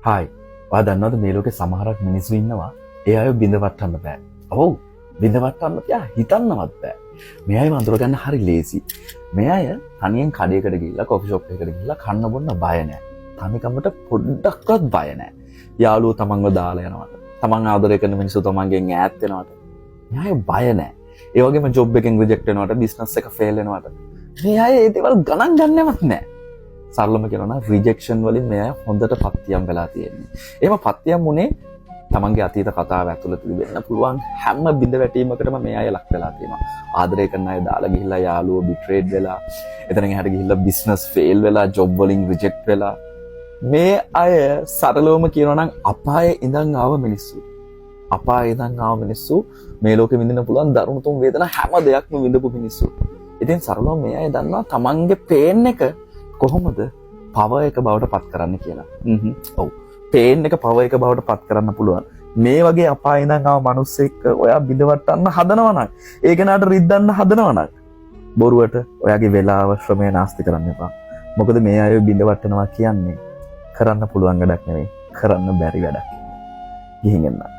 Hi. ඔයා දන්නවද මේ ලෝකේ සමහරක් මිනිස්සු ඉන්නවා ඒ අය බින්ද වටන්න බෑ. ඔව්. බින්ද වටන්න තියා හිතන්නවත් බෑ. මේ අය වඳුර ගන්න හරි ලේසි. මේ අය තනියෙන් කඩේකට ගිහිල්ලා කොෆි ෂොප් එකකට ගිහිල්ලා කන්න බොන්න බය නැහැ. තනිකමට පොඩ්ඩක්වත් බය නැහැ. යාළුවෝ තමන්ව දාලා යනවට. තමන් ආදරය කරන මිනිස්සු තමන්ගෙන් ඈත් වෙනවට. මේ අය බය නැහැ. ඒ වගේම ජොබ් එකෙන් රිජෙක්ට් වෙනවට, බිස්නස් එක ෆේල් වෙනවට. මේ අය ඒ දේවල් ගණන් ගන්නවත් නැහැ. සරලම කියනවා නම් රිජෙක්ෂන් වලින් මේ අය හොඳට පත්තියම් වෙලා තියෙන්නේ. එහෙම පත්තියම් උනේ තමන්ගේ අතීත කතාව ඇතුළත තිබෙන්න පුළුවන් හැම බිඳ වැටීමකටම මේ අය ලක් වෙලා තියෙනවා. ආදරය කරන අය දාලා ගිහිල්ලා යාළුවෝ බිට්‍රේඩ් වෙලා, එතනින් එහාට ගිහිල්ලා බිස්නස් ෆේල් වෙලා, ජොබ් වලින් රිජෙක්ට් වෙලා. මේ අය සරලවම කියනවා නම් අපායේ ඉඳන් ආව මිනිස්සු. අපායේ ඉඳන් ආව මිනිස්සු මේ ලෝකෙ විඳින්න පුළුවන් දරුණු තුන් වේදනා හැම දෙයක්ම විඳපු මිනිස්සු. ඉතින් සරලවම මේ අය දන්නවා තමන්ගේ පේන් එක කොහොමද පවර් එක බවට පත් කරන්න කියලා. ඔව්. පේන් එක පවර් එක බවට පත් කරන්න පුළුවන්. මේ වගේ අපායේ ඉඳන් ආව මිනිස්සෙක් ඔයා බිඳවට්ටන්න හදනවා නම්, ඒ කෙනාට රිද්දන්න හදනවා නම්, බොරුවට ඔයාගේ වෙලාව ශ්‍රමය නාස්ති කරන්න එපා. මොකද මේ අය බිඳවට්ටනවා කියන්නේ කරන්න පුළුවන් වැඩක් නෙවෙයි, කරන්න බැරි වැඩක්. ගිහින් එන්න.